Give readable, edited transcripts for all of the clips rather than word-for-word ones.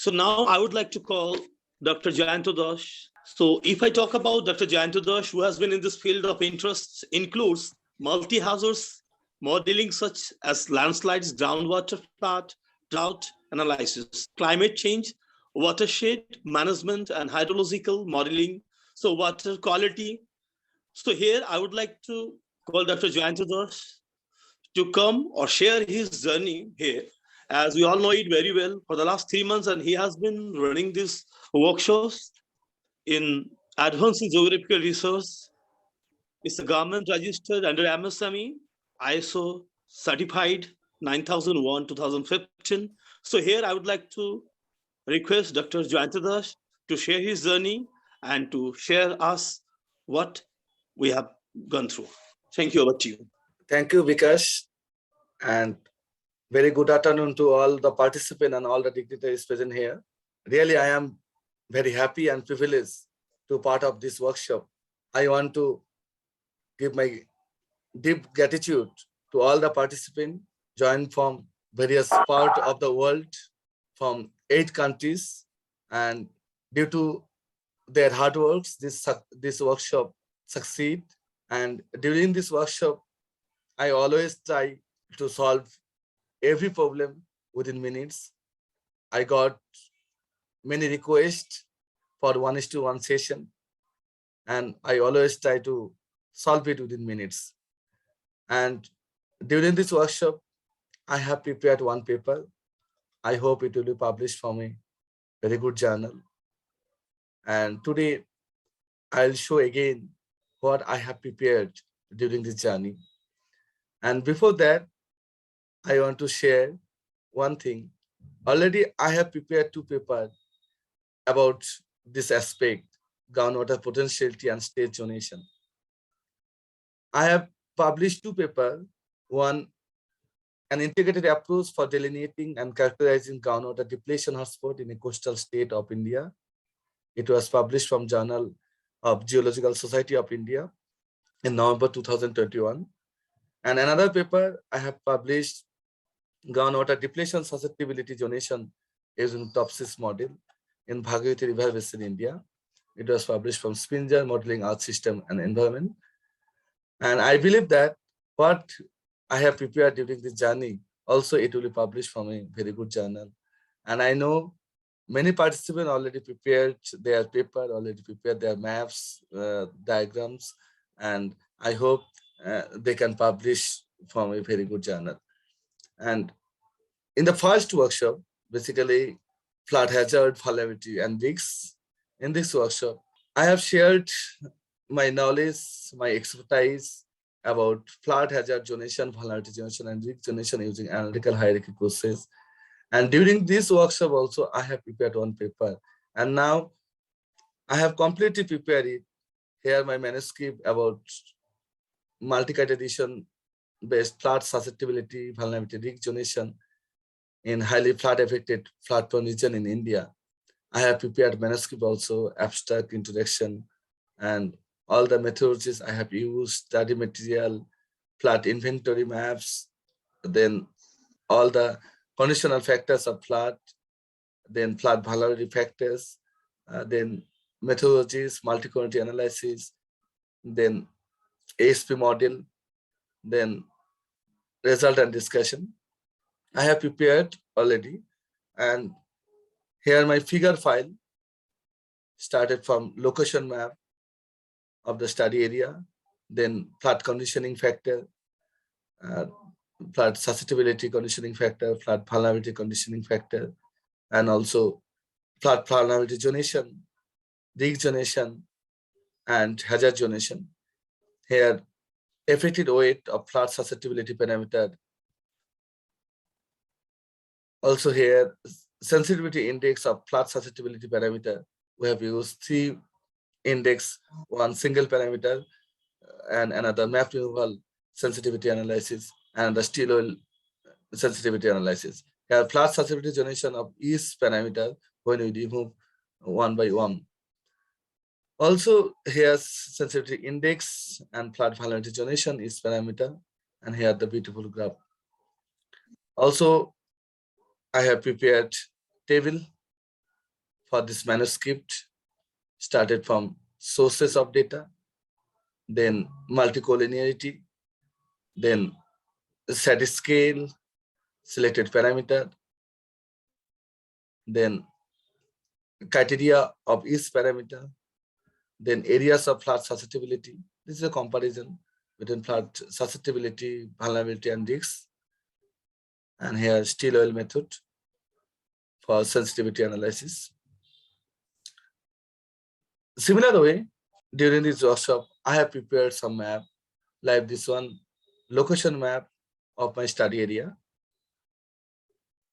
So now I would like to call Dr. JayantaDas. So if I talk about Dr. JayantaDas, who has been in this field of interest, includes multi-hazards modeling such as landslides, groundwater flood, drought analysis, climate change, watershed management, and hydrological modeling, so water quality. So here I would like to call Dr. JayantaDas to come or share his journey here. As we all know it very well, for the last 3 months, and he has been running these workshops in Advanced Geographical Research. It's a government registered under MSME, ISO certified 9001 2015. So here I would like to request Dr. JayantaDas to share his journey and to share us what we have gone through. Thank you. Over to you. Thank you, Vikash, and very good afternoon to all the participants and all the dignitaries present here. Really, I am very happy and privileged to part of this workshop. I want to give my deep gratitude to all the participants joined from various parts of the world, from 8 countries, and due to their hard works, this workshop succeed. And during this workshop, I always try to solve every problem within minutes. I got many requests for 1:1 session, and I always try to solve it within minutes. And during this workshop, I have prepared one paper. I hope it will be published from a very good journal. And today, I'll show again what I have prepared during this journey. And before that, I want to share one thing. Already, I have prepared 2 papers about this aspect, groundwater potentiality and state zonation. I have published 2 papers. One, an integrated approach for delineating and characterizing groundwater depletion hotspot in a coastal state of India. It was published from Journal of Geological Society of India in November 2021. And another paper I have published, groundwater depletion susceptibility zonation using TOPSIS model in Valedictory River Basin, India. It was published from Springer Modeling Earth System and Environment. And I believe that what I have prepared during this journey, also it will be published from a very good journal. And I know many participants already prepared their paper, already prepared their maps, diagrams, and I hope they can publish from a very good journal. And in the first workshop, basically flood hazard, vulnerability, and risks. In this workshop, I have shared my knowledge, my expertise about flood hazard zonation, vulnerability zonation, and risk zonation using analytical hierarchy process. And during this workshop also, I have prepared one paper. And now I have completely prepared it. Here my manuscript about multi-cut edition based flood susceptibility, vulnerability, risk zonation in highly flood affected flood prone region in India. I have prepared manuscript also, abstract, introduction, and all the methodologies I have used, study material, flood inventory maps, then all the conditional factors of flood, then flood vulnerability factors, then methodologies, multi-community analysis, then ASP model, then result and discussion. I have prepared already, and here my figure file started from location map of the study area, then flood conditioning factor, flood susceptibility conditioning factor, flood vulnerability conditioning factor, and also flood vulnerability zonation, risk zonation, and hazard zonation. Here, effective weight of flood susceptibility parameter. Also here, sensitivity index of flood susceptibility parameter. We have used 3 index, one single parameter, and another map removal sensitivity analysis, and the steel oil sensitivity analysis. Here, flood susceptibility zonation of each parameter when we remove one by one. Also, here's sensitivity index and flood vulnerability zonation is parameter, and here the beautiful graph. Also, I have prepared table for this manuscript started from sources of data, then multicollinearity, then set scale, selected parameter, then criteria of each parameter, then areas of flood susceptibility. This is a comparison between flood susceptibility, vulnerability, and risks. And here steel oil method for sensitivity analysis. Similar way, during this workshop, I have prepared some map, like this one, location map of my study area.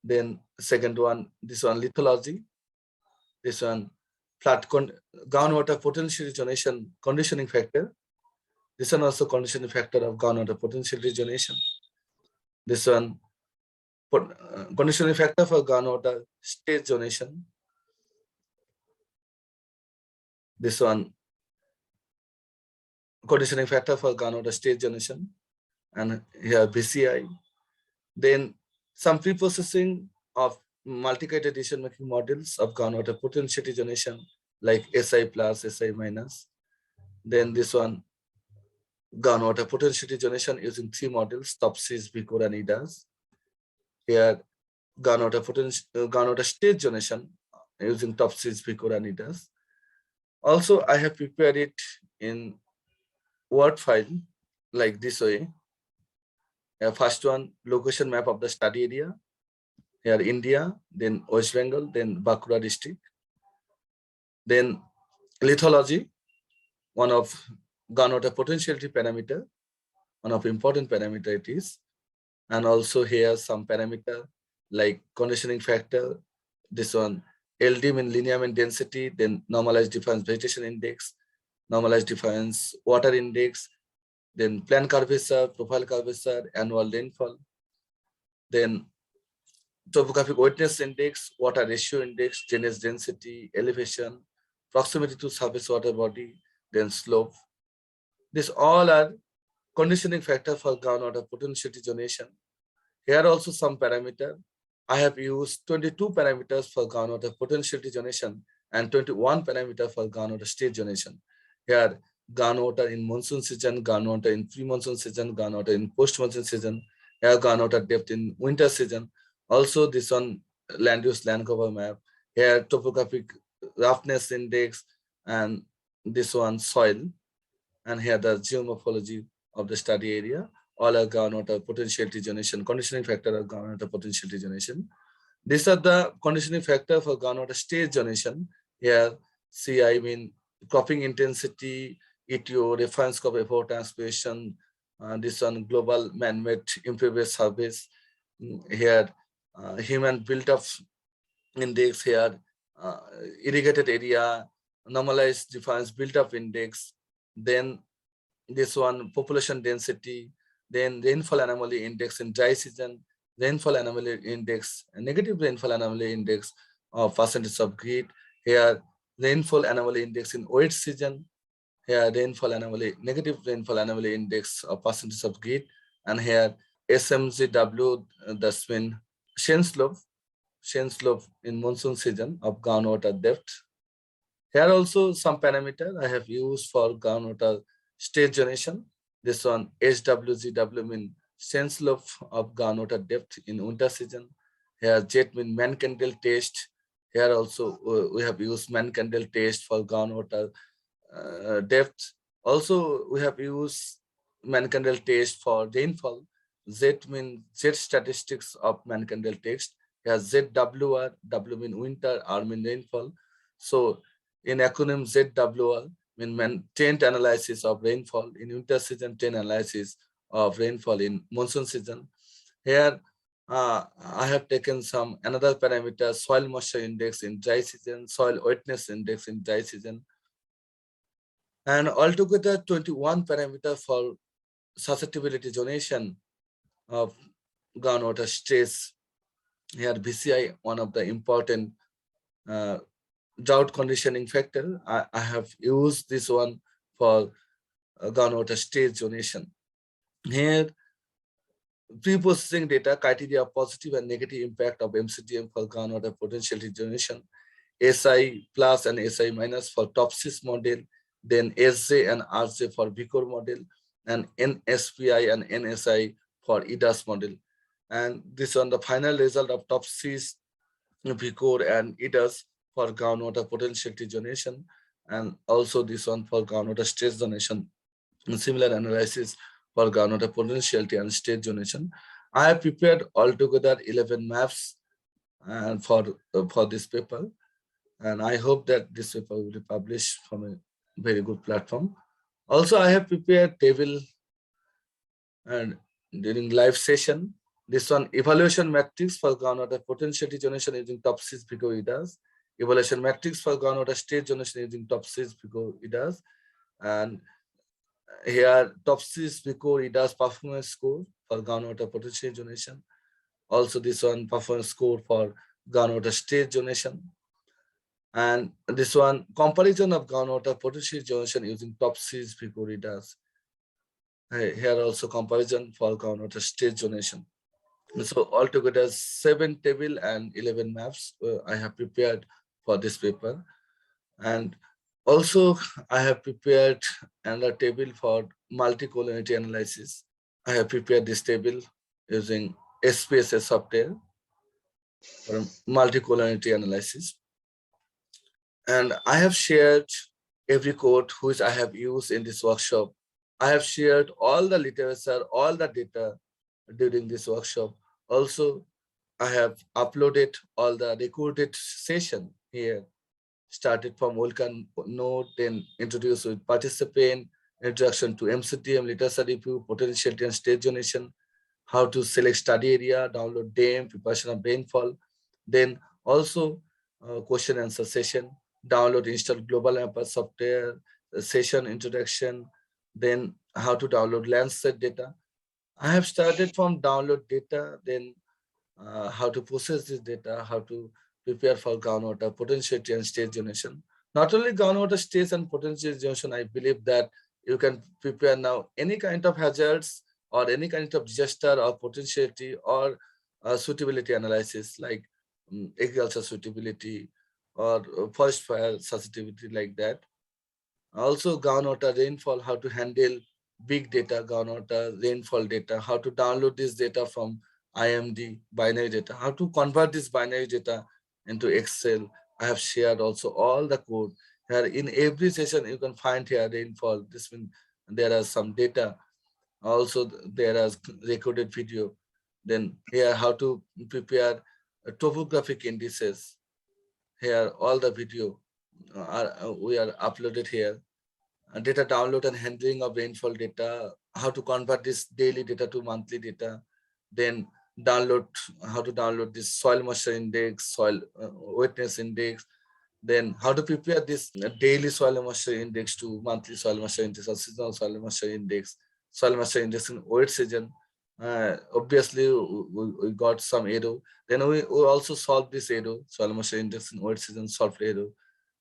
Then second one, this one, lithology. This one, groundwater potential zonation conditioning factor. This one also conditioning factor of groundwater potential regeneration. This one, conditioning factor for groundwater state zonation. This one, conditioning factor for groundwater state zonation, and here BCI. Then some pre-processing of multi-criteria decision-making models of groundwater potentiality zonation, like SI plus, SI minus. Then this one, groundwater potentiality zonation using 3 models, TOPSIS, VIKOR, and EDAS. Here, groundwater state zonation using TOPSIS, VIKOR, and EDAS. Also, I have prepared it in Word file like this way. First one, location map of the study area. Here, India, then West Bengal, then Bankura district. Then lithology, one of groundwater potentiality parameter, one of important parameter it is. And also here some parameter like conditioning factor, this one, LD mean lineament density, then normalized difference vegetation index, normalized difference water index, then plan curvature, profile curvature, annual rainfall, then topographic wetness index, water ratio index, drainage density, elevation, proximity to surface water body, then slope. These all are conditioning factor for groundwater potentiality zonation. Here also some parameter. I have used 22 parameters for groundwater potentiality zonation and 21 parameter for groundwater state zonation. Here, groundwater in monsoon season, groundwater in pre-monsoon season, groundwater in post-monsoon season, here groundwater depth in winter season. Also this one, land use land cover map, here topographic roughness index, and this one soil, and here the geomorphology of the study area, all are groundwater potentiality zonation, conditioning factor of groundwater potentiality zonation. These are the conditioning factor for groundwater state zonation. Here, CI mean cropping intensity, ETO, reference crop effort transpiration, this one global man-made impervious surface. Here, human built-up index here, irrigated area, normalized difference built-up index, then this one population density, then rainfall anomaly index in dry season, rainfall anomaly index, negative rainfall anomaly index of percentage of grid. Here, rainfall anomaly index in wet season. Here, rainfall anomaly, negative rainfall anomaly index of percentage of grid. And here, SMGW, that's mean Shane slope in monsoon season of groundwater depth. Here also some parameter I have used for groundwater state zonation. This one HWGW mean Shane slope of groundwater depth in winter season. Here JET mean Mann Kendall test. Here also we have used Mann Kendall test for groundwater depth. Also we have used Mann Kendall test for rainfall. Z mean Z statistics of Mann Kendall test. Here ZWR, W mean winter, R mean rainfall. So in acronym ZWR mean trend analysis of rainfall in winter season, trend analysis of rainfall in monsoon season. Here I have taken some another parameter, soil moisture index in dry season, soil wetness index in dry season, and altogether 21 parameter for susceptibility zonation of groundwater stress. Here BCI, one of the important drought conditioning factor. I have used this one for groundwater state zonation. Here, pre-processing data, criteria of positive and negative impact of MCDM for groundwater potentiality zonation. SI plus and SI minus for TOPSIS model, then SJ and RJ for VIKOR model, and NSPI and NSI for EDAS model. And this on the final result of TOPSIS, VIKOR and EDAS for groundwater potentiality zonation, and also this one for groundwater state zonation, and similar analysis for groundwater potentiality and state zonation. I have prepared altogether 11 maps and for this paper, and I hope that this paper will be published from a very good platform. Also, I have prepared table and during live session. This one, evaluation matrix for groundwater potentiality zonation using TOPSIS, VIKOR, EDAS. Evaluation matrix for groundwater state zonation using TOPSIS, VIKOR, EDAS. And here, TOPSIS, VIKOR, EDAS performance score for groundwater potentiality zonation. Also, this one, performance score for groundwater state zonation. And this one, comparison of groundwater potentiality zonation using TOPSIS, VIKOR, EDAS. Here also comparison for groundwater state zonation. So altogether 7 table and 11 maps I have prepared for this paper. And also I have prepared another table for multi-collinearity analysis. I have prepared this table using SPSS software for multi-collinearity analysis. And I have shared every code which I have used in this workshop. I have shared all the literature, all the data during this workshop. Also, I have uploaded all the recorded session here, started from welcome note, then introduced with participant, introduction to MCDM, literature review, potentiality and state zonation, how to select study area, download DAM, preparation of rainfall, then also question answer session, download, install global mapper software, session introduction, then how to download Landsat data. I have started from download data, then how to process this data, how to prepare for groundwater potentiality and state zonation. Not only groundwater state and potentiality zonation, I believe that you can prepare now any kind of hazards or any kind of disaster or potentiality or suitability analysis like agriculture suitability or forest fire sensitivity like that. Also groundwater rainfall, how to handle big data, groundwater rainfall data, how to download this data from IMD binary data, how to convert this binary data into Excel. I have shared also all the code. Here in every session you can find here rainfall. This means there are some data. Also there is recorded video. Then here how to prepare topographic indices. Here all the video we are uploaded here. Data download and handling of rainfall data, how to convert this daily data to monthly data, then download, how to download this soil moisture index, soil wetness index, then how to prepare this daily soil moisture index to monthly soil moisture index or seasonal soil moisture index in wet season. Obviously we got some error. Then we also solve this error, soil moisture index in wet season, solved error.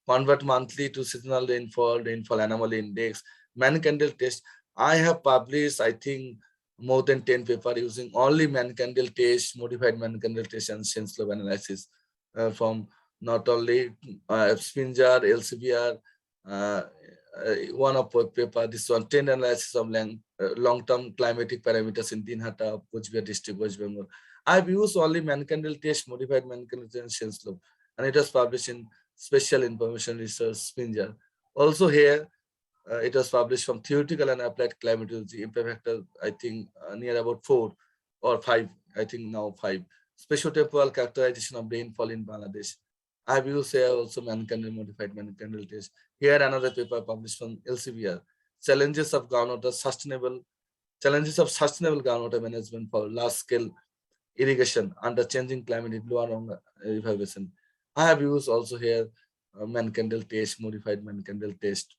Convert monthly to seasonal rainfall, rainfall anomaly index, Mann Kendall test. I have published, I think, more than 10 papers using only Mann Kendall test, modified Mann Kendall test and change slope analysis from not only Spinger, LCBR, one of paper, this one, 10 analysis of long-term climatic parameters in Dinhata, Kuchbihar district, West Bengal. I've used only Mann Kendall test, modified Mann Kendall test and change slope, and it was published in Special Information Research Spinger. Also here, it was published from Theoretical and Applied Climatology, impact factor, I think near about 4 or 5, I think now 5. Spatiotemporal characterization of rainfall in Bangladesh. I have used here also Mann Kendall, modified Mann Kendall test. Here another paper published from LCBR, challenges of sustainable groundwater management for large scale irrigation under changing climate in Luarong River Basin. I have used also here Mann Kendall test, modified Mann Kendall test.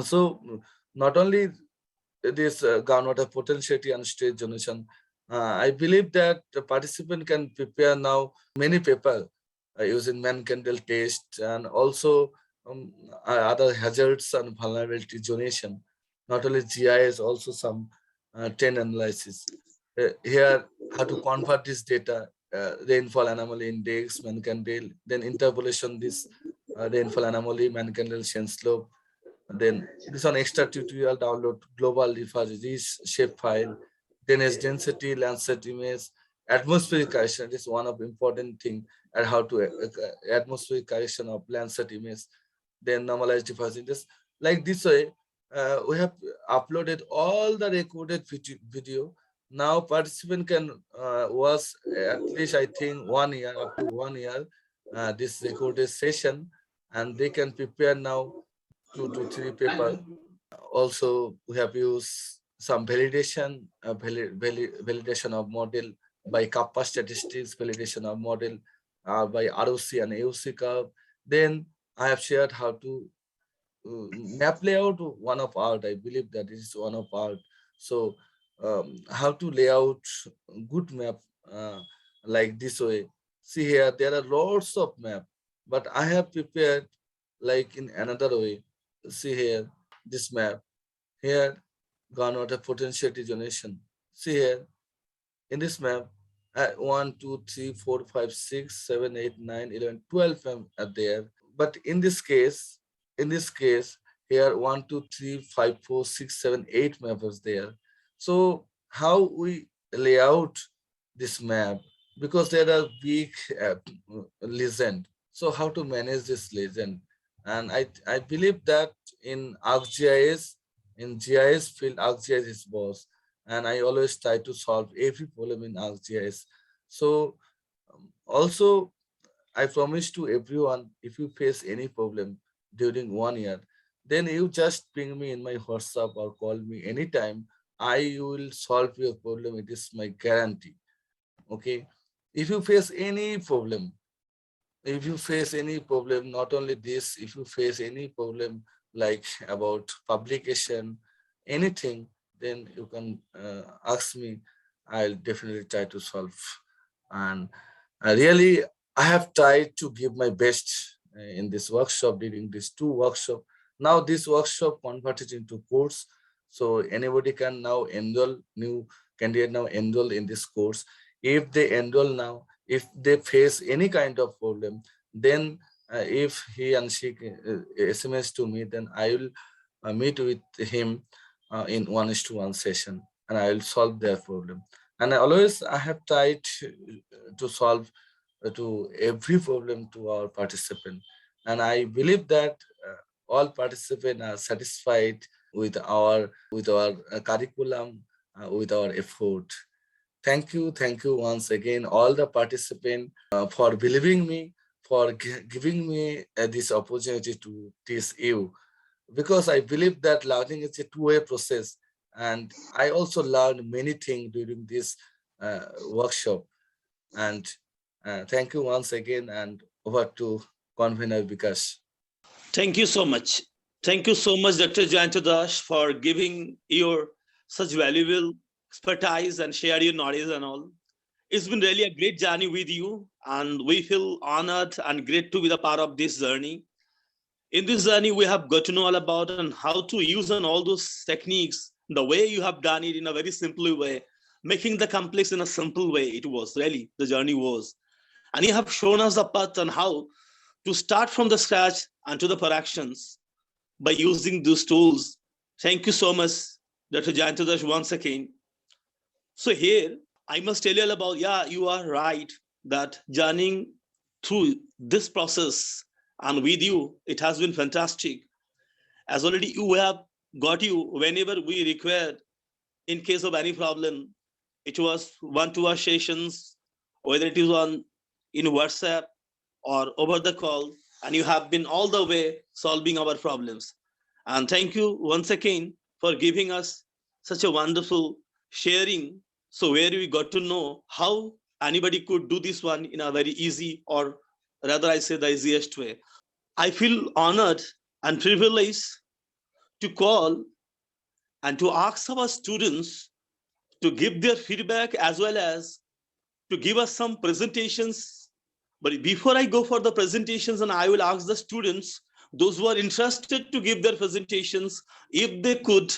So not only this groundwater potentiality and state zonation, I believe that the participant can prepare now many papers using Mann Kendall test and also other hazards and vulnerability zonation. Not only GIS, also some 10 analysis. Here, how to convert this data rainfall anomaly index, Mann Kendall, then interpolation this rainfall anomaly, Mann Kendall chain slope. Then this one extra tutorial download global reference shape file, then as density, Landsat image, atmospheric correction. This is one of important thing and how to atmospheric correction of Landsat image, then normalized difference index. Like this way, we have uploaded all the recorded video. Now participant can watch at least I think 1 year, up to 1 year, this recorded session, and they can prepare now 2 to 3 paper. Also, we have used some validation, validation of model by kappa statistics, validation of model by ROC and AOC curve. Then I have shared how to map layout, one of art. I believe that is one of art. So how to lay out good map like this way. See here, there are lots of map, but I have prepared like in another way. See here, this map. Here, groundwater potentiality zonation. See here, in this map, 1, 2, 3, 4, 5, 6, 7, 8, 9, 11, 12 are there. But in this case, here 1, 2, 3, 5, 4, 6, 7, 8 map is there. So how we lay out this map? Because there are big legend. So how to manage this legend? And I believe that in ArcGIS, in GIS field, ArcGIS is boss. And I always try to solve every problem in ArcGIS. So also, I promise to everyone, if you face any problem during 1 year, then you just ping me in my WhatsApp or call me anytime. I will solve your problem. It is my guarantee. Okay. If you face any problem, not only this, if you face any problem like about publication, anything, then you can ask me. I'll definitely try to solve. And really, I have tried to give my best in this workshop, during these 2 workshops. Now this workshop converted into course. So anybody can now enroll, new candidate now enroll in this course. If they enroll now, if they face any kind of problem, then if he and she SMS to me, then I will meet with him in 1:1 session, and I will solve their problem. And I have tried to solve to every problem to our participant, and I believe that all participants are satisfied with our curriculum, with our effort. Thank you once again, all the participants, for believing me, for giving me this opportunity to teach you, because I believe that learning is a two-way process, and I also learned many things during this workshop. And thank you once again, and over to convener Vikas. Thank you so much. Thank you so much, Dr. JayantaDas, for giving your such valuable expertise and share your knowledge and all. It's been really a great journey with you, and we feel honored and great to be the part of this journey. In this journey, we have got to know all about and how to use and all those techniques, the way you have done it in a very simple way, making the complex in a simple way. It was really, the journey was. And you have shown us the path on how to start from the scratch and to the productions by using those tools. Thank you so much, Dr. JayantaDas, once again. So here, I must tell you all about, yeah, you are right, that journeying through this process and with you, it has been fantastic. As already you have got you whenever we required, in case of any problem, it was 1-2 hour sessions, whether it is on in WhatsApp or over the call, and you have been all the way solving our problems. And thank you once again for giving us such a wonderful sharing. So where we got to know how anybody could do this one in a very easy, or rather I say the easiest way. I feel honored and privileged to call and to ask our students to give their feedback as well as to give us some presentations. But before I go for the presentations, and I will ask the students, those who are interested to give their presentations, if they could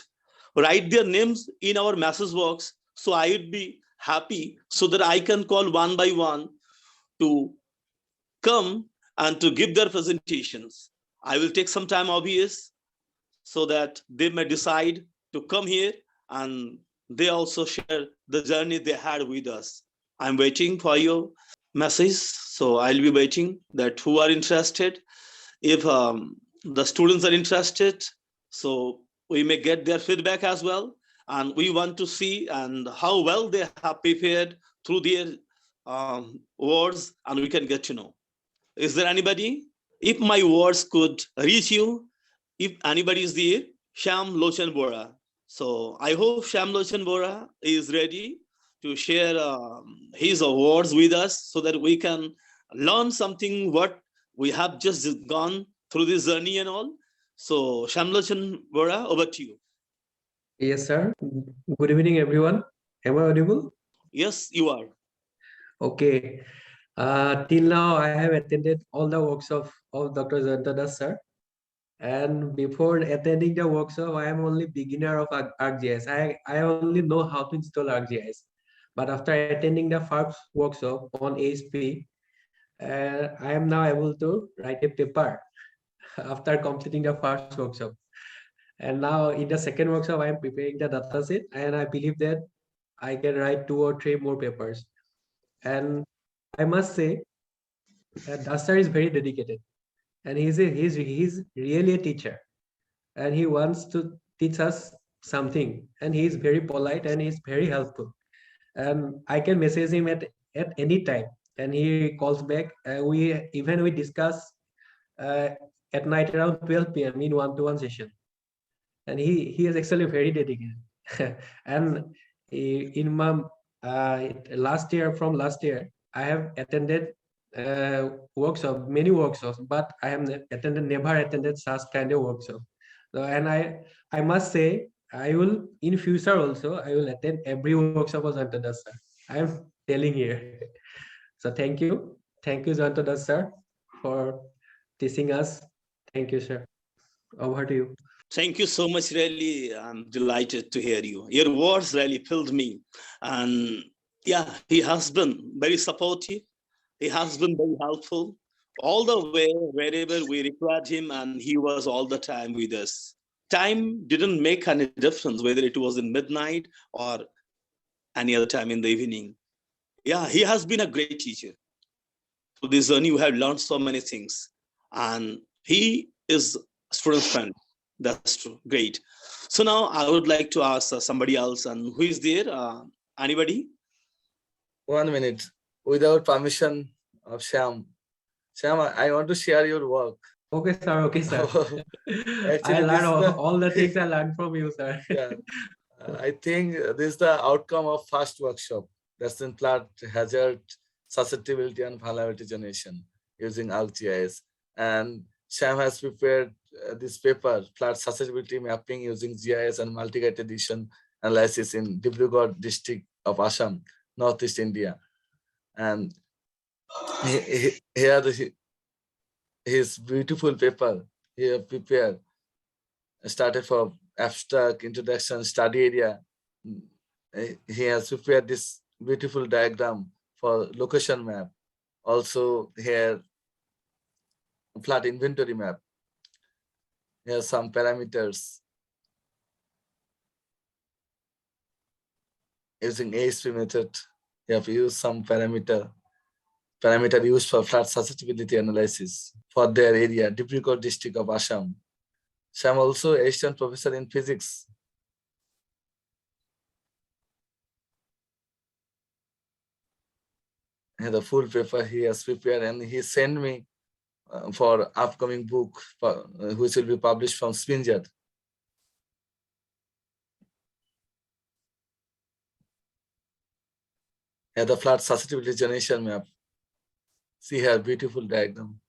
write their names in our message box, so I would be happy so that I can call one by one to come and to give their presentations. I will take some time, obvious, so that they may decide to come here and they also share the journey they had with us. I'm waiting for your message. So I'll be waiting that who are interested. If the students are interested, so we may get their feedback as well. And we want to see and how well they have prepared through their words, and we can get to know. Is there anybody? If my words could reach you, if anybody is there, Sham Lochan Bora. So I hope Sham Lochan Bora is ready to share his words with us so that we can learn something what we have just gone through this journey and all. So Sham Lochan Bora, over to you. Yes, sir. Good evening, everyone. Am I audible? Yes, you are. Okay. Till now, I have attended all the workshops of Dr. JayantaDas, sir. And before attending the workshop, I am only beginner of ArcGIS. I only know how to install ArcGIS. But after attending the first workshop on ASP, I am now able to write a paper after completing the first workshop. And now in the second workshop, I am preparing the dataset, and I believe that I can write 2 or 3 more papers. And I must say that Dastar is very dedicated, and he's really a teacher, and he wants to teach us something, and he's very polite and he's very helpful. And I can message him at any time, and he calls back. We discuss at night around 12 p.m. in one-to-one session, and he is actually very dedicated. And in my last year, I have attended many workshops, but I have never attended such kind of workshop. So, and I must say, I will in future also I will attend every workshop of JayantaDas, sir. I am telling here. So thank you, JayantaDas, sir, for teaching us. Thank you, sir. Over to you. Thank you so much. Really, I'm delighted to hear you. Your words really filled me. And yeah, he has been very supportive. He has been very helpful all the way, wherever we required him, and he was all the time with us. Time didn't make any difference, whether it was in midnight or any other time in the evening. Yeah, he has been a great teacher. Through this journey, we have learned so many things. And he is student friend. That's true. Great. So now I would like to ask somebody else, and who is there? Anybody? 1 minute. Without permission of Sham. Sham, I want to share your work. Okay, sir. Okay, sir. Actually, I learned this is all the things I learned from you, sir. yeah. I think this is the outcome of first workshop. That's in flood hazard, susceptibility, and vulnerability generation using ArcGIS. And Sham has prepared this paper, flood susceptibility mapping using GIS and multi-gate edition analysis in Dibrugarh district of Assam, Northeast India. And here his beautiful paper he have prepared, started from abstract, introduction, study area. He has prepared this beautiful diagram for location map. Also here, flood inventory map. Here are some parameters using ASP method. You have used some parameter used for flood susceptibility analysis for their area, Dibrugarh district of Assam. Sham also assistant professor in physics. And the full paper he has prepared, and he sent me for upcoming book which will be published from Spinjad. And the flood susceptibility generation map. See here, beautiful diagram.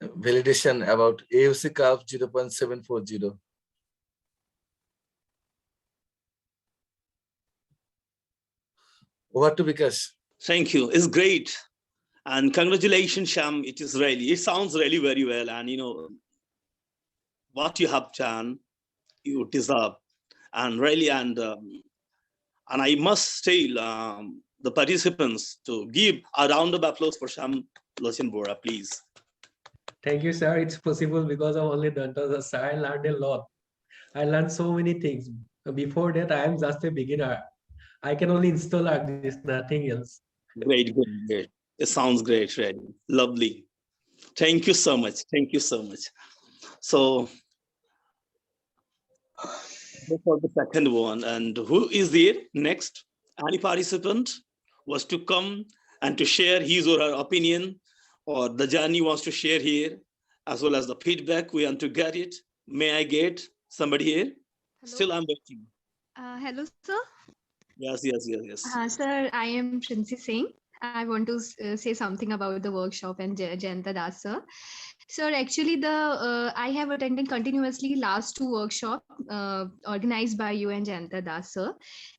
Validation about AUC curve 0.740. Over to Vikash. Thank you. It's great. And congratulations, Sham. It sounds really very well. And you know, what you have done, you deserve. And really, and I must tell the participants to give a round of applause for Sham Lachin Bora, please. Thank you, sir. It's possible because of only Dr. Sir. I learned a lot. I learned so many things. Before that, I am just a beginner. I can only install ArcGIS, nothing else. Great, great, great. It sounds great, really. Lovely. Thank you so much. Thank you so much. So, for the second one, and who is there next? Any participant was to come and to share his or her opinion, or the journey wants to share here, as well as the feedback, we want to get it. May I get somebody here? Hello. Still, I'm waiting. Hello, sir. Yes, yes, yes, yes. Sir, I am Princy Singh. I want to say something about the workshop and JayantaDas, sir. Sir, actually, I have attended continuously last 2 workshops organized by you and JayantaDas, sir,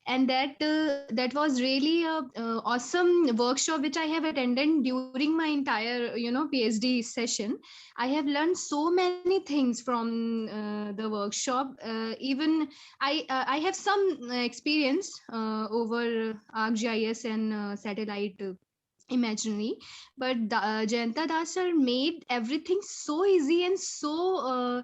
and that was really a awesome workshop which I have attended during my entire PhD session. I have learned so many things from the workshop. Even I have some experience over ArcGIS and satellite imaginary, but JayantaDas sir made everything so easy and so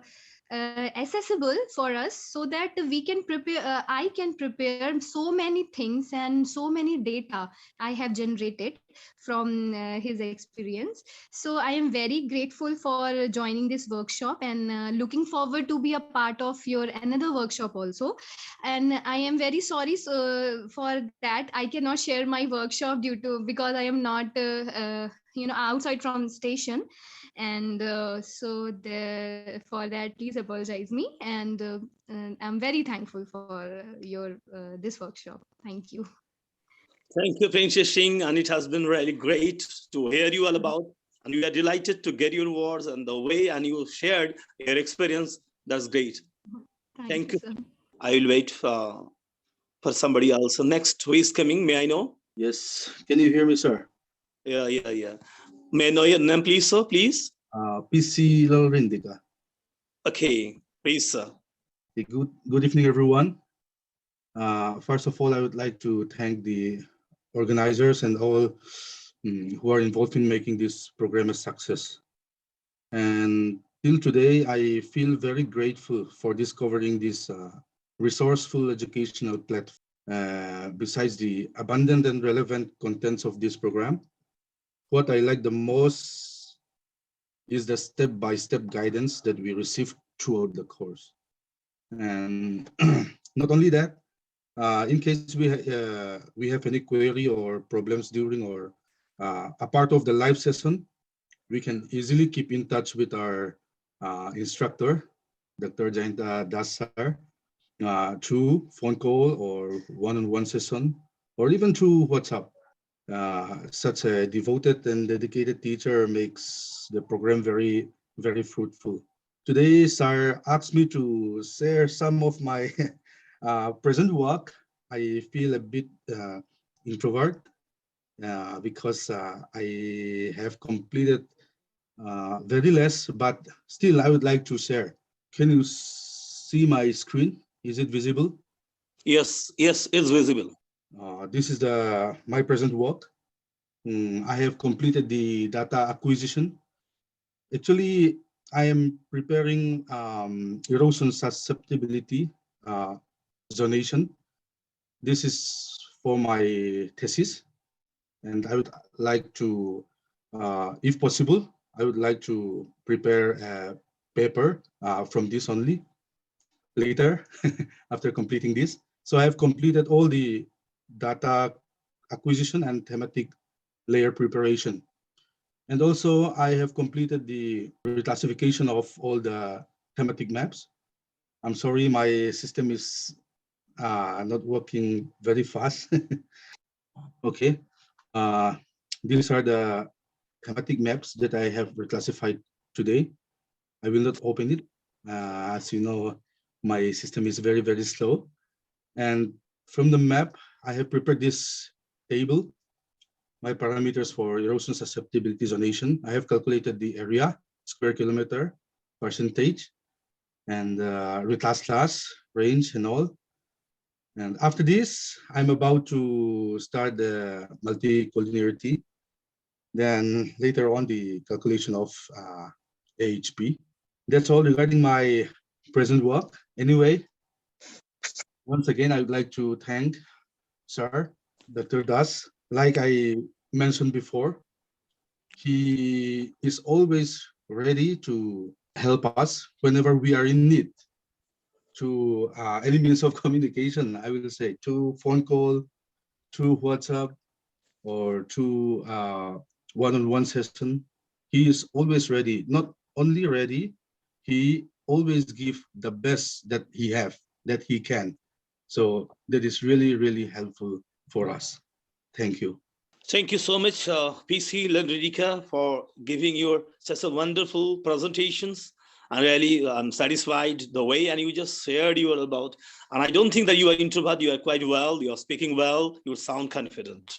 accessible for us, so that we can prepare. I can prepare so many things and so many data I have generated from his experience. So I am very grateful for joining this workshop, and looking forward to be a part of your another workshop also. And I am very sorry for that I cannot share my workshop due to because I am not outside from station, and for that please apologize me, and I'm very thankful for your this workshop. Thank you. Thank you, Princess Singh, and it has been really great to hear you all about, and we are delighted to get your words and the way and you shared your experience. That's great. Thank you. Sir. I will wait for somebody else. So next, who is coming? May I know? Yes. Can you hear me, sir? Yeah. May I know your name, please, sir? Please. PC Lalrindika. Okay, please, sir. Good evening, everyone. First of all, I would like to thank the organizers and all who are involved in making this program a success. And till today, I feel very grateful for discovering this resourceful educational platform. Besides the abundant and relevant contents of this program, what I like the most is the step-by-step guidance that we receive throughout the course. And not only that, in case we have any query or problems during or a part of the live session, we can easily keep in touch with our instructor, Dr.JayantaDas sir, through phone call or one-on-one session, or even through WhatsApp. Such a devoted and dedicated teacher makes the program very, very fruitful. Today, sir asked me to share some of my present work. I feel a bit introvert because I have completed very less, but still I would like to share. Can you see my screen? Is it visible? Yes, it's visible. This is my present work. I have completed the data acquisition. Actually, I am preparing erosion susceptibility zonation. This is for my thesis, and I would like to, if possible, I would like to prepare a paper from this only later after completing this. So I have completed all the data acquisition and thematic layer preparation. And also I have completed the reclassification of all the thematic maps. I'm sorry, my system is not working very fast. Okay. These are the thematic maps that I have reclassified today. I will not open it. As you know, my system is very, very slow. And from the map, I have prepared this table, my parameters for erosion susceptibility zonation. I have calculated the area, square kilometer, percentage, and reclass class, range, and all. And after this, I'm about to start the multicollinearity. Then later on, the calculation of AHP. That's all regarding my present work. Anyway, once again, I would like to thank Sir Dr. Das. Like I mentioned before, he is always ready to help us whenever we are in need. To any means of communication, I will say, to phone call, to WhatsApp, or to one-on-one session. He is always ready. Not only ready, he always give the best that he can. So that is really, really helpful for us. Thank you. Thank you so much, PC Lendrika, for giving your such a wonderful presentations. And really, I'm satisfied the way, and you just shared you all about. And I don't think that you are introvert. You are quite well. You are speaking well. You sound confident.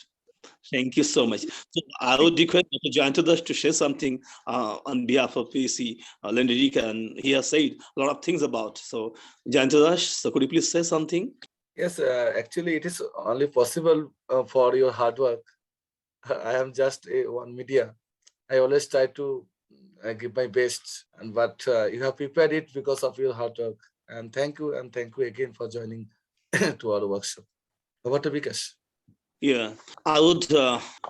Thank you so much. So I would request Dr. JayantaDas to share something on behalf of PC Lendrika, and he has said a lot of things about. So JayantaDas, so could you please say something? Yes, actually, it is only possible for your hard work. I am just one media. I always try to give my best, but you have prepared it because of your hard work. And thank you again for joining to our workshop. Over to Vikash. Yeah, I would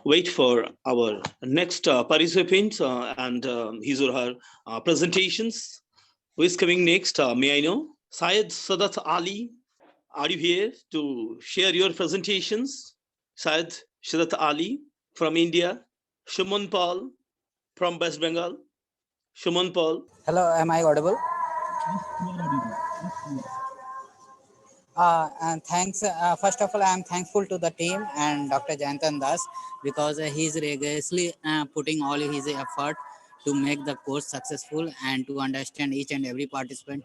wait for our next participant and his or her presentations. Who is coming next? May I know? Syed Sadat Ali, are you here to share your presentations? Syed Sadat Ali from India. Shuman Paul from West Bengal. Shuman Paul. Hello, am I audible? And thanks. First of all, I am thankful to the team and Dr. JayantaDas because he is rigorously putting all his effort to make the course successful and to understand each and every participant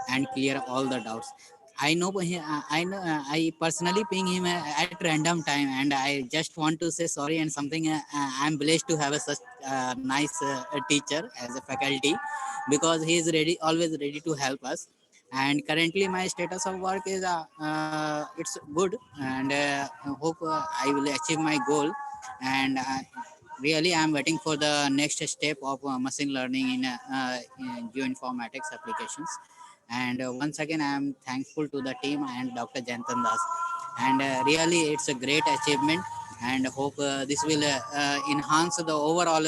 and clear all the doubts. I know I personally ping him at random time, and I just want to say sorry and something. I'm blessed to have a such nice teacher as a faculty because he is ready, always ready to help us. And currently my status of work is it's good, and I hope I will achieve my goal. And really I'm waiting for the next step of machine learning in geoinformatics applications. And once again I am thankful to the team and Dr. JayantaDas, and really it's a great achievement, and hope this will enhance the overall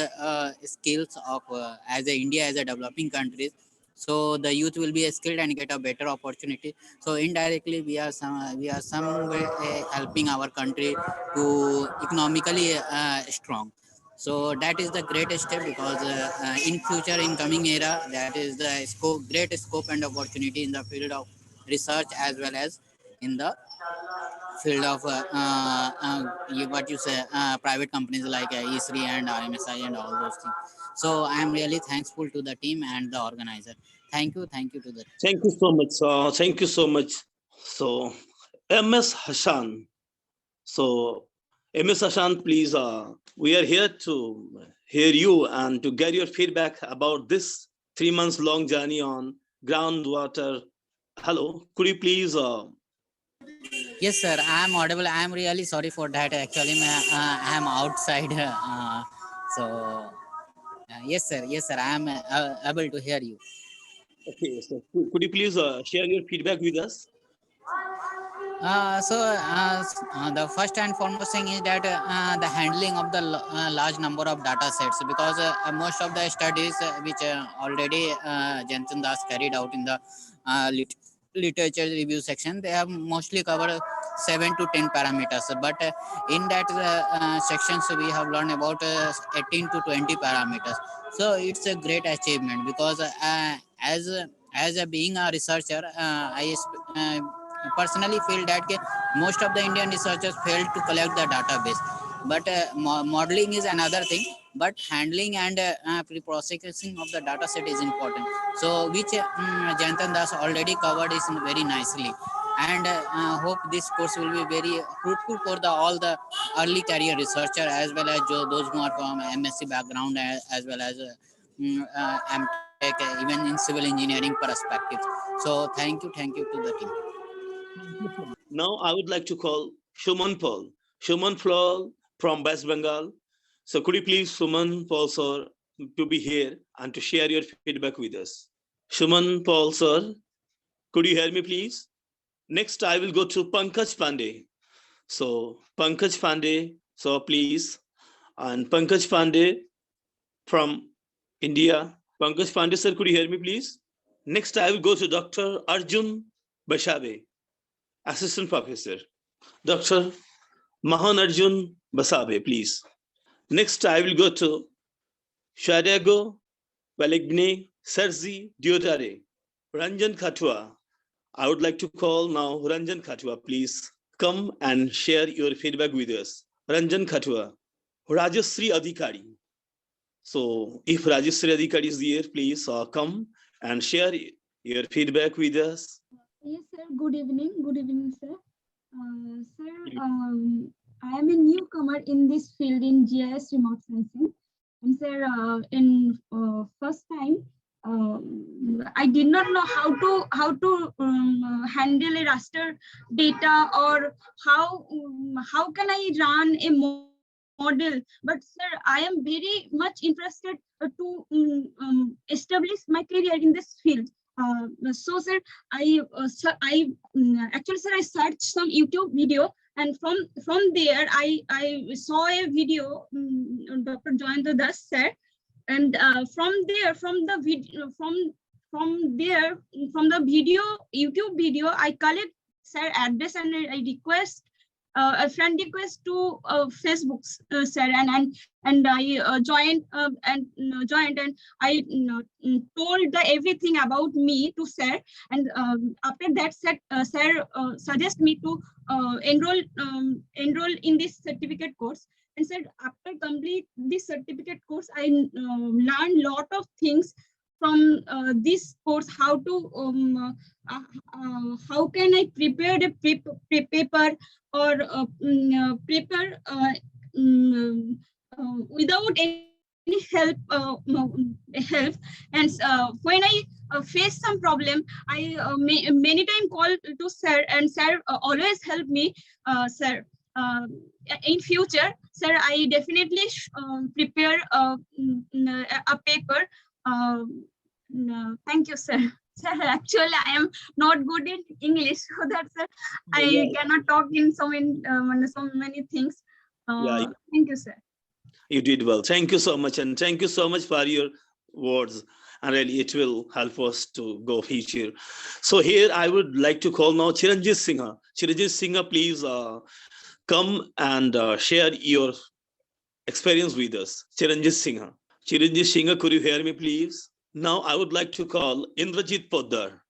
skills of as a India as a developing country. So the youth will be skilled and get a better opportunity. So indirectly we are some way helping our country to economically strong. So that is the greatest step, because in future, in coming era, that is the great scope and opportunity in the field of research as well as in the field of what you say private companies like E3 and RMSI and all those things. So I am really thankful to the team and the organizer. Thank you to the. Thank you so much. Thank you so much. So MS Hassan. So MS Hassan, please, we are here to hear you and to get your feedback about this 3 months long journey on groundwater. Hello, could you please? Yes, sir. I am audible. I am really sorry for that. Actually, I am outside. Yes, sir. Yes, sir. I am able to hear you. Okay, so could you please share your feedback with us? The first and foremost thing is that the handling of the large number of data sets, because most of the studies which already JayantaDas carried out in the literature review section, they have mostly covered 7 to 10 parameters, but in that sections we have learned about 18 to 20 parameters. So it's a great achievement, because as a being a researcher, I personally feel that most of the Indian researchers failed to collect the database. But modeling is another thing, but handling and pre-processing of the data set is important. So which JayantaDas already covered is very nicely. And hope this course will be very fruitful for all the early career researcher, as well as those who are from MSc background, as well as MTech, even in civil engineering perspective. So thank you to the team. Now I would like to call Shuman Paul. Shuman Paul from West Bengal. So could you please, Shuman Paul sir, to be here and to share your feedback with us. Shuman Paul sir, could you hear me please? Next, I will go to Pankaj Pandey. So Pankaj Pandey, so please, and Pankaj Pandey from India. Pankaj Pandey sir, could you hear me please? Next, I will go to Dr. Arjun Bashabe, Assistant Professor. Dr. Mahan Arjun Basabe, please. Next, I will go to Shadago Valigne Serzi Diodare, Ranjan Khatua. I would like to call now Ranjan Khatua, please come and share your feedback with us. Ranjan Khatua, Rajasri Adhikari. So if Rajasri Adhikari is here, please come and share your feedback with us. Yes, sir. Good evening. Good evening, sir. Sir, I am a newcomer in this field in GIS remote sensing. And sir, in first time, I did not know how to handle a raster data, or how can I run a model. But sir, I am very much interested to establish my career in this field. So sir, actually sir, I searched some YouTube video, and from there I saw a video, Dr. JayantaDas sir, and from the video YouTube video, I collect sir address, and I request a friend request to Facebook, sir, and I joined and I told everything about me to sir, and after that sir suggest me to enroll in this certificate course. And said after complete this certificate course, I learned lot of things from this course. How to how can I prepare a paper, or prepare without any help. And when I face some problem, I many times call to sir, and sir always help me. Sir, in future, sir, I definitely prepare a paper. Thank you, sir. Sir, actually, I am not good in English, so that sir, I cannot talk in so many things. Thank you, sir. You did well. Thank you so much, and thank you so much for your words. And really, it will help us to go future. So here, I would like to call now Chiranjit Singha. Chiranjit Singha, please come and share your experience with us. Chiranjit Singha. Chiranjit Singha, could you hear me, please? Now, I would like to call Indrajit Poddar.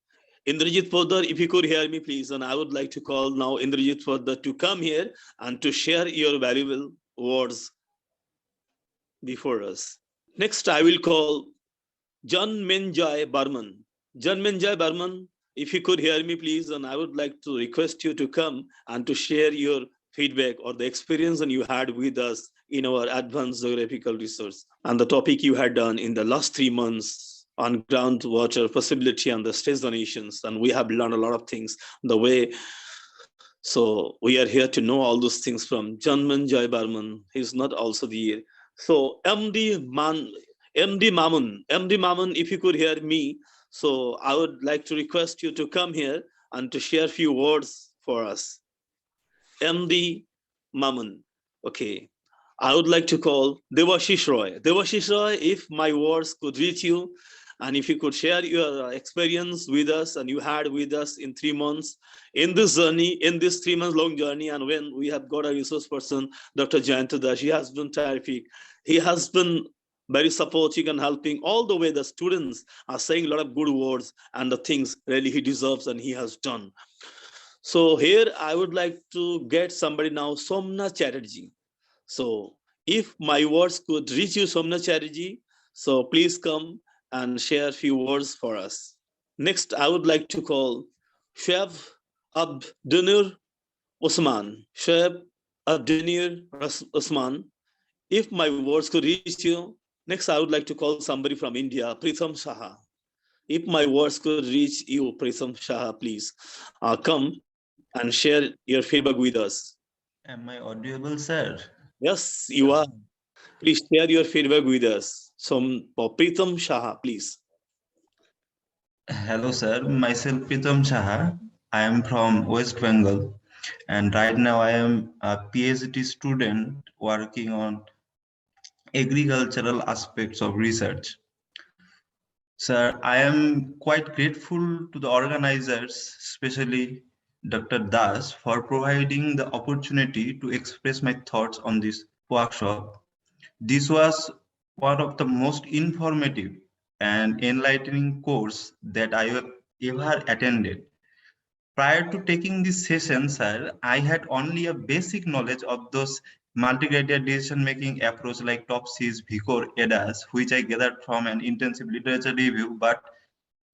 Indrajit Poddar, if you could hear me, please, and I would like to call now Indrajit Poddar to come here and to share your valuable words before us. Next, I will call Janmenjay Barman. Janmenjay Barman, if you could hear me, please, and I would like to request you to come and to share your feedback or the experience that you had with us in our advanced geographical research and the topic you had done in the last 3 months on groundwater possibility and the state donations. And we have learned a lot of things the way. So we are here to know all those things from Janmenjay Barman. He's not also the. So MD Mamun, if you could hear me, so I would like to request you to come here and to share a few words for us. MD Mamun, okay. I would like to call Devashish Roy. Devashish Roy, if my words could reach you, and if you could share your experience with us and you had with us in 3 months in this journey, in this 3 months long journey, and when we have got a resource person, Dr. JayantaDas, he has been terrific. He has been very supportive and helping all the way. The students are saying a lot of good words and the things really he deserves and he has done. So here I would like to get somebody now, Somna Chatterjee. So if my words could reach you, Somna Chatterjee, so please come and share a few words for us. Next, I would like to call Shoaib Abdunur Usman. Shoaib Abdunur Usman. If my words could reach you, next I would like to call somebody from India, Pritham Shaha. If my words could reach you, Pritham Shaha, please come and share your feedback with us. Am I audible, sir? Yes, you are. Please share your feedback with us. So, Pritam Shah, please. Hello, sir. Myself, Pritam Shah. I am from West Bengal, and right now I am a PhD student working on agricultural aspects of research. Sir, I am quite grateful to the organizers, especially Dr. Das, for providing the opportunity to express my thoughts on this workshop. This was one of the most informative and enlightening course that I have ever attended. Prior to taking this session, sir, I had only a basic knowledge of those multi-criteria decision-making approach like TOPSIS, VIKOR, EDAS, which I gathered from an intensive literature review. But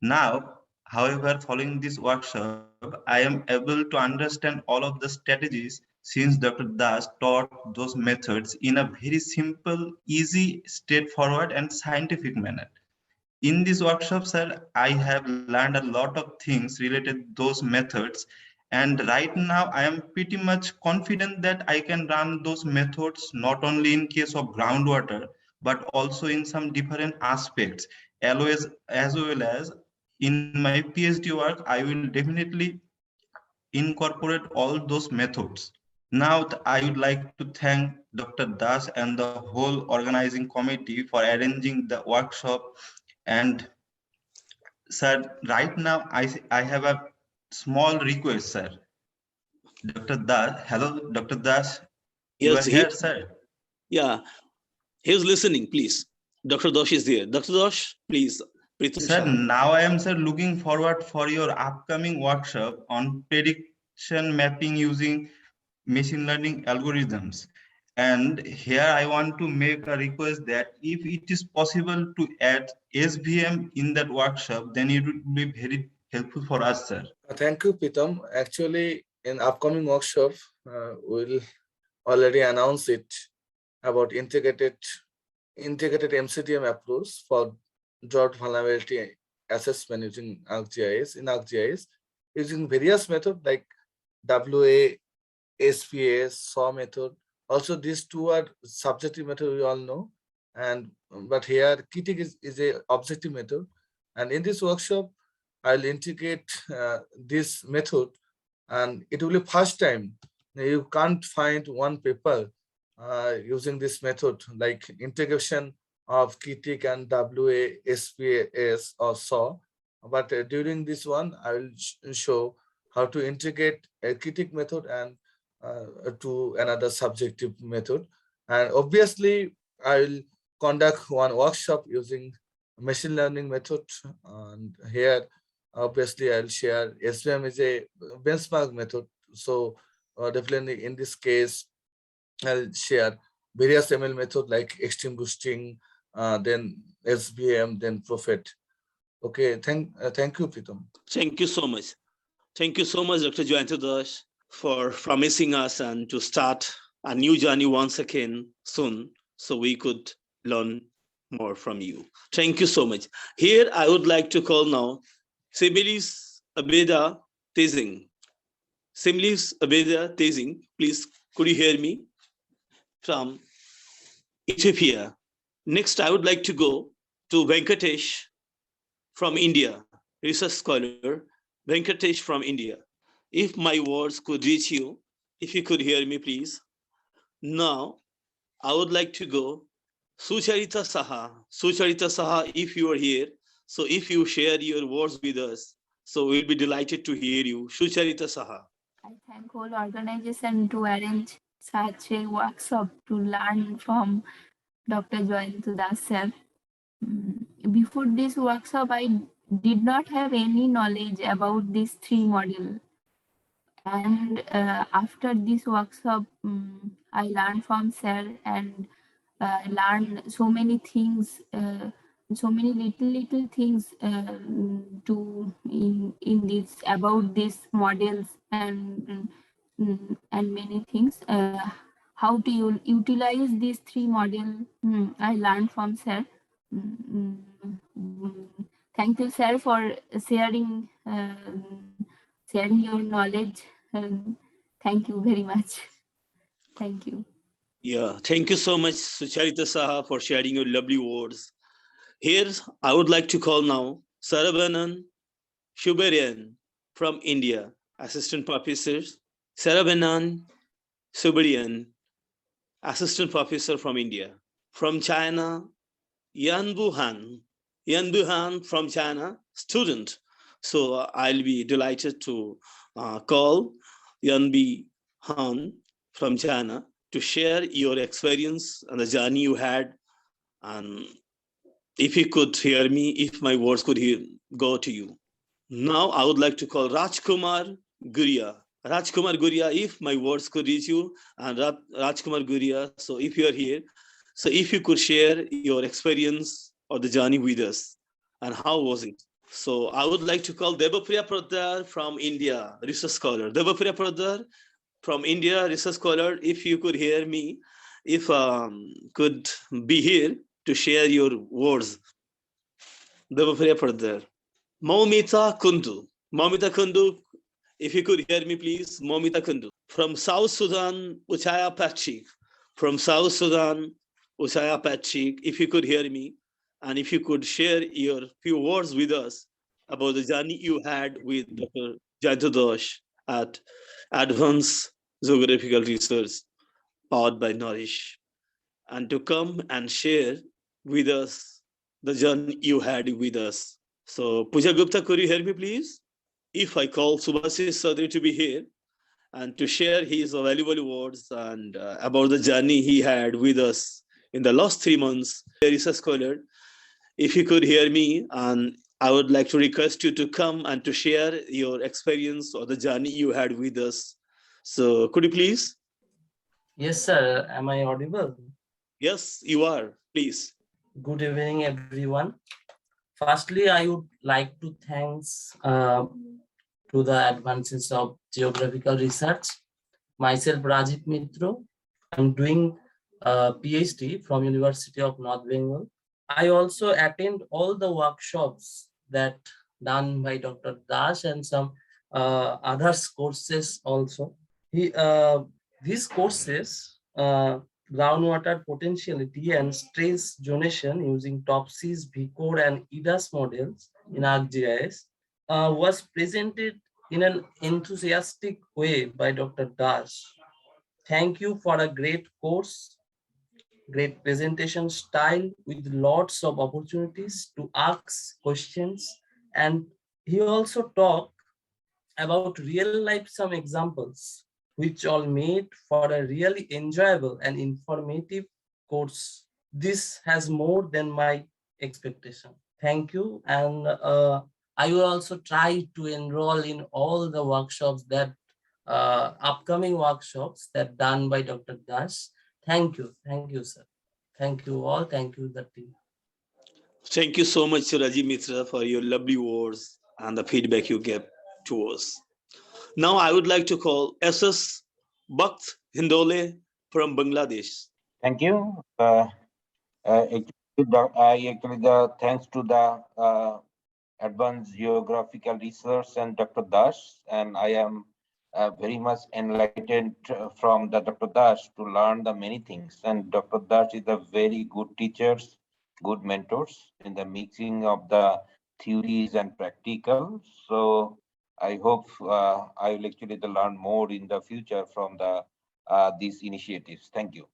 now, however, following this workshop, I am able to understand all of the strategies since Dr. Das taught those methods in a very simple, easy, straightforward, and scientific manner. In this workshop, sir, I have learned a lot of things related to those methods. And right now, I am pretty much confident that I can run those methods not only in case of groundwater, but also in some different aspects. As well as in my PhD work, I will definitely incorporate all those methods. Now, I would like to thank Dr. Das and the whole organizing committee for arranging the workshop. And sir, right now I have a small request, sir. Dr. Das, hello, Dr. Das, you are Yes, here, sir. yeah, he's listening, please. Dr. Dosh is there. Dr. Dosh, please. Pritam Sir, Shah. now I am, sir, looking forward for your upcoming workshop on prediction mapping using machine learning algorithms. And here I want to make a request that if it is possible to add SVM in that workshop, then it would be very helpful for us, sir. Thank you, Pitam. Actually, in upcoming workshop, we'll already announce it about integrated MCDM approach for drought vulnerability assessment using ArcGIS. In ArcGIS, using various methods like WA, SPS, SAW method. Also, these two are subjective method, we all know. But here, KITIC is a objective method. And in this workshop, I'll integrate this method, and it will be first time. You can't find one paper using this method, like integration of KITIC and WA, SPS or SAW. But during this one, I will show how to integrate a KITIC method and to another subjective method. And obviously, I will conduct one workshop using machine learning method. And here, obviously, I'll share SVM is a benchmark method. So definitely in this case, I'll share various ML method like extreme boosting, then SVM, then Prophet. Okay, thank you, Pritam. Thank you so much. Thank you so much, Dr. JayantaDas, for promising us and to start a new journey once again soon, so we could learn more from you. Thank you so much. Here, I would like to call now Similis Abeda Tezing. Similis Abeda Tezing, please, could you hear me? From Ethiopia. Next, I would like to go to Venkatesh from India, research scholar, Venkatesh from India. If my words could reach you, if you could hear me, please. Now, I would like to go Sucharita Saha. Sucharita Saha, if you are here, so if you share your words with us, so we'll be delighted to hear you. Sucharita Saha. I thank whole organization to arrange such a workshop to learn from Dr. JayantaDas sir. Before this workshop, I did not have any knowledge about these three modules. And after this workshop, I learned from sir and learned so many things, so many little things to in this about these models and many things. How to utilize these three models, I learned from sir. Thank you, sir, for sharing sharing your knowledge And thank you very much. Thank you. Yeah, thank you so much, Sucharita Saha, for sharing your lovely words. Here, I would like to call now Saravanan Shubarian from India, Assistant Professor. Saravanan Shubarian, Assistant Professor from India. From China, Yanbu Han. Yanbu Han from China, student. So I'll be delighted to call Yanbi Han from China to share your experience and the journey you had. And if you could hear me, if my words could go to you. Now I would like to call Rajkumar Guria. Rajkumar Guria, if my words could reach you, and Rajkumar Guria, so if you are here, so if you could share your experience or the journey with us, and how was it? So I would like to call Debapriya Pradar from India, research scholar. Debapriya Pradar from India, research scholar, if you could hear me, if could be here to share your words. Debapriya Pradar. Momita Kundu. Momita Kundu, if you could hear me, please. Momita Kundu. From South Sudan, Uchaya Pachik. From South Sudan, Uchaya Pachik, if you could hear me, and if you could share your few words with us about the journey you had with Dr. JayantaDas at Advanced Geographical Research, powered by Nourish, and to come and share with us the journey you had with us. So, Pooja Gupta, could you hear me, please? If I call Subhasis Sadri to be here and to share his valuable words and about the journey he had with us in the last 3 months, research scholar, if you could hear me, and I would like to request you to come and to share your experience or the journey you had with us. So, could you please? Yes, sir. Am I audible? Yes, you are. Please. Good evening, everyone. Firstly, I would like to thanks to the advances of geographical research. Myself, Rajiv Mitro. I'm doing a PhD from University of North Bengal. I also attend all the workshops that done by Dr. Das and some other courses also. These courses, groundwater potentiality and stress zonation using TOPSIS, VIKOR and EDAS models in ArcGIS was presented in an enthusiastic way by Dr. Das. Thank you for a great course, great presentation style with lots of opportunities to ask questions. And he also talked about real life some examples, which all made for a really enjoyable and informative course. This has more than my expectation. Thank you. And I will also try to enroll in all the workshops that upcoming workshops that done by Dr. Das. Thank you. Thank you, sir. Thank you all. Thank you, the team. Thank you so much, Rajiv Mitra, for your lovely words and the feedback you gave to us. Now I would like to call SS Bakht Hindole from Bangladesh. Thank you. Thanks to the Advanced Geographical Research and Dr. Das, and I am very much enlightened from the Dr. Das to learn the many things. And Dr. Das is a very good teachers, good mentors in the mixing of the theories and practical. So I hope I will actually learn more in the future from the these initiatives. Thank you.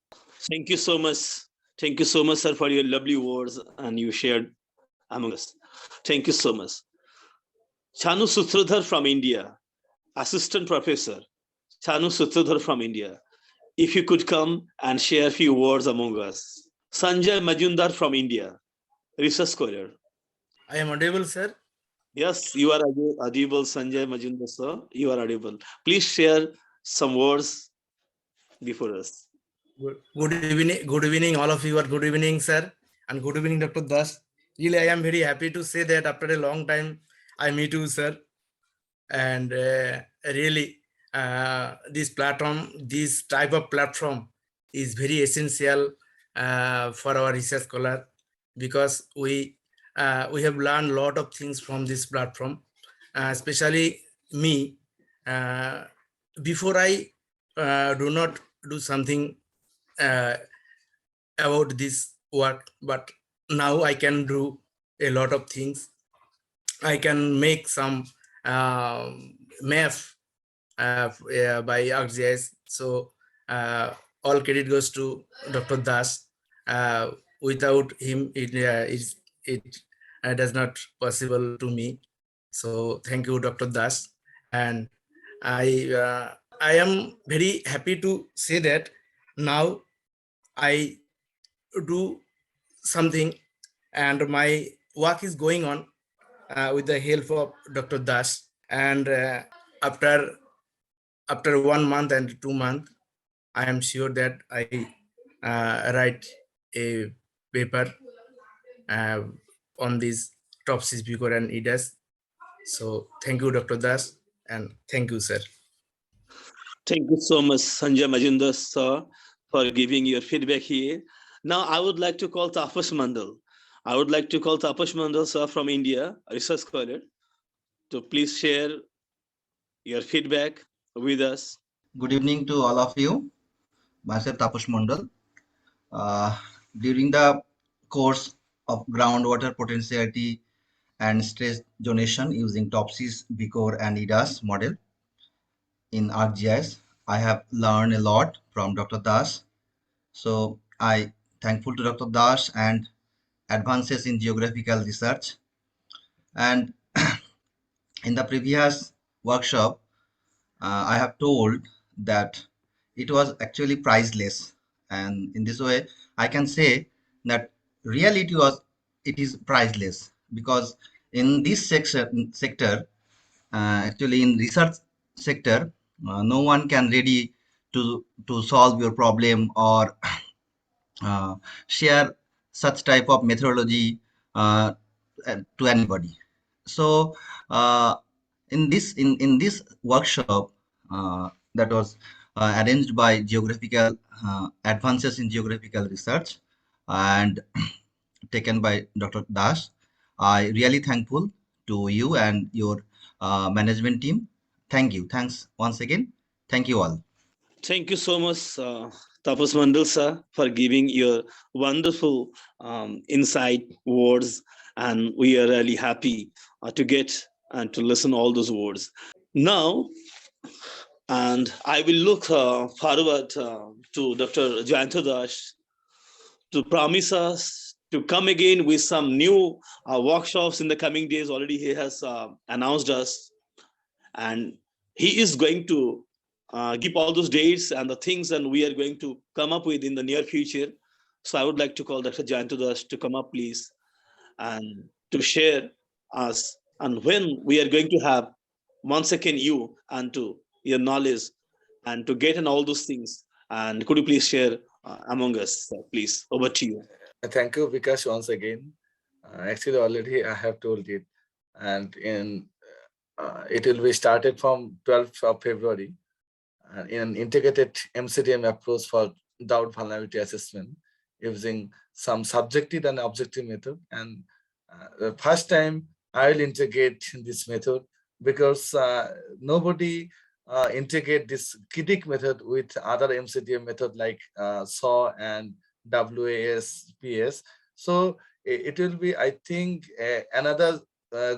Thank you so much. Thank you so much, sir, for your lovely words and you shared among us. Thank you so much. Chanu Sutradhar from India, assistant professor. Chanu Sutradhar from India. If you could come and share a few words among us. Sanjay Majumdar from India, research scholar. I am audible, sir. Yes, you are audible, Sanjay Majumdar, sir. You are audible. Please share some words before us. Good evening, all of you. Good evening, sir, and good evening, Dr. Das. Really, I am very happy to say that after a long time, I meet you, sir. And really, this platform, this type of platform is very essential for our research scholar, because we have learned a lot of things from this platform, especially me. before I do not do something about this work, but now I can do a lot of things. I can make some map by ArcGIS. So all credit goes to Dr. Das. Without him, it does not possible to me. So thank you, Dr. Das. And I am very happy to say that now I do something and my work is going on with the help of Dr. Das. And after 1 month and 2 months, I am sure that I write a paper on this TOPSIS, VIKOR and EDAS. So thank you, Dr. Das, and thank you, sir. Thank you so much, Sanjay Majumdar, sir, for giving your feedback here. Now, I would like to call Tapas Mandal. I would like to call Tapas Mandal, sir, from India, research scholar, to please share your feedback with us. Good evening to all of you. Myself, Tapas Mandal. During the course of groundwater potentiality and stress zonation using TOPSIS, VIKOR, and EDAS model in ArcGIS, I have learned a lot from Dr. Das. So I thankful to Dr. Das and advances in geographical research. And in the previous workshop, I have told that it was actually priceless, and in this way I can say that really it is priceless, because in this sector actually in research sector, no one can ready to solve your problem or share such type of methodology to anybody. So in this workshop that was arranged by Geographical, advances in geographical research, and taken by Dr. Das, I really thankful to you and your management team. Thank you. Thanks once again. Thank you all. Thank you so much, Tapas Mandal, sir, for giving your wonderful insight words, and we are really happy to get and to listen all those words. Now, and I will look forward to Dr. JayantaDas to promise us to come again with some new workshops in the coming days. Already he has announced us, and he is going to give all those dates and the things, and we are going to come up with in the near future. So I would like to call Dr. JayantaDas to come up, please, and to share us and when we are going to have once again you and to your knowledge and to get in all those things. And could you please share among us, please? Over to you. Thank you, Vikash, once again. Actually, already I have told it, and it will be started from 12th of February in an integrated MCDM approach for doubt vulnerability assessment using some subjective and objective method. And the first time I will integrate this method, because nobody integrate this kinetic method with other MCDM method like SAW and WASPS. So it will be, I think, another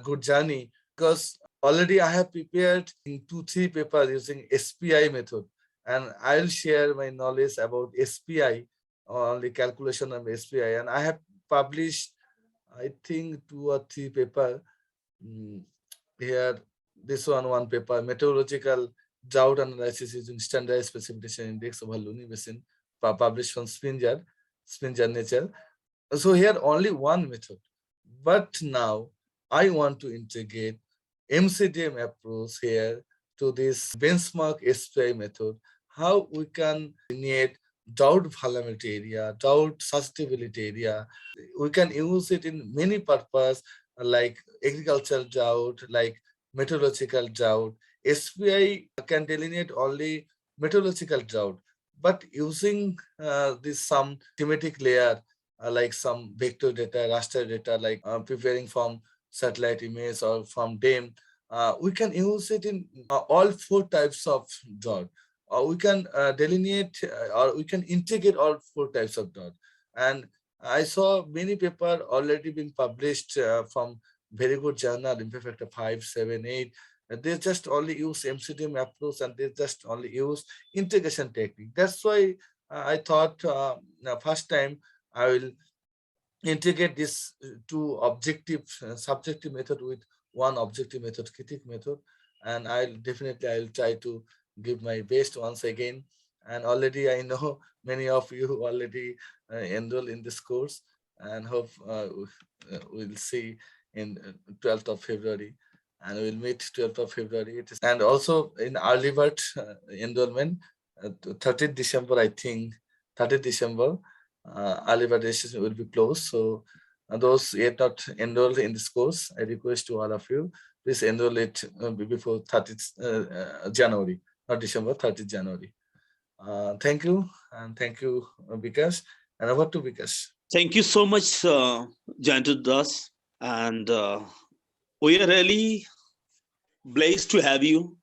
good journey, because already I have prepared in 2-3 papers using SPI method, and I'll share my knowledge about SPI, only calculation of SPI, and I have published, I think, 2 or 3 papers. Here, this one paper, meteorological drought analysis using standardized precipitation index over Luni Basin, published from Springer Nature. So here only one method, but now I want to integrate MCDM approach here to this benchmark SPI method, how we can delineate drought vulnerability area, drought susceptibility area. We can use it in many purposes like agricultural drought, like meteorological drought. SPI can delineate only meteorological drought, but using this some thematic layer like some vector data, raster data, like preparing from satellite image or from DEM, we can use it in all 4 types of dot. We can delineate or we can integrate all 4 types of dot. And I saw many papers already being published from very good journal, Factor 5, 7, 8. They just only use MCDM approach and they just only use integration technique. That's why I thought first time I will integrate this two objective subjective method with one objective method, critic method, and I'll try to give my best once again. And already I know many of you already enroll in this course, and hope we'll see in 12th of February, and we'll meet 12th of February. And also in early bird enrollment, 30th December, I think 30th December, early bird registration will be closed. So those yet not enrolled in this course, I request to all of you, please enroll it before 30th January, not December, 30th January. Thank you, and thank you, Vikas. And over to Vikas. Thank you so much, JayantaDas, and we are really blessed to have you.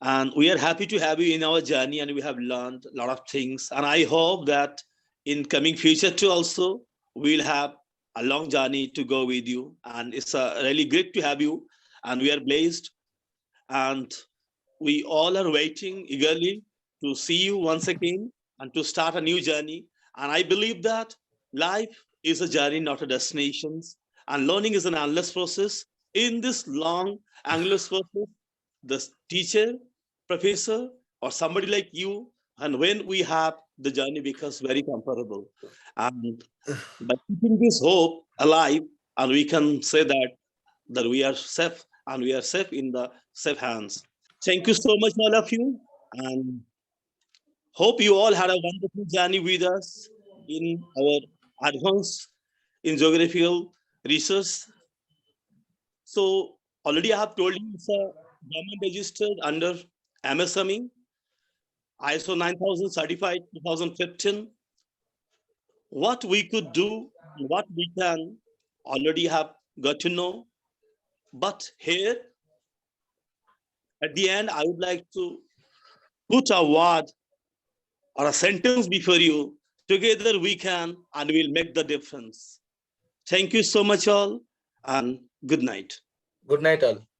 And we are happy to have you in our journey, and we have learned a lot of things. And I hope that in coming future too also, we'll have a long journey to go with you. And it's really great to have you, and we are blessed. And we all are waiting eagerly to see you once again and to start a new journey. And I believe that life is a journey, not a destination. And learning is an endless process. In this long, endless process, the teacher, professor, or somebody like you, and when we have the journey becomes very comfortable. And by keeping this hope alive, and we can say that we are safe, and we are safe in the safe hands. Thank you so much, all of you, and hope you all had a wonderful journey with us in our advance in geographical research. So already I have told you it's a government registered under MSME, ISO 9000 certified 2015. What we could do, what we can already have got to know. But here, at the end, I would like to put a word or a sentence before you. Together we can and we'll make the difference. Thank you so much all, and good night. Good night all.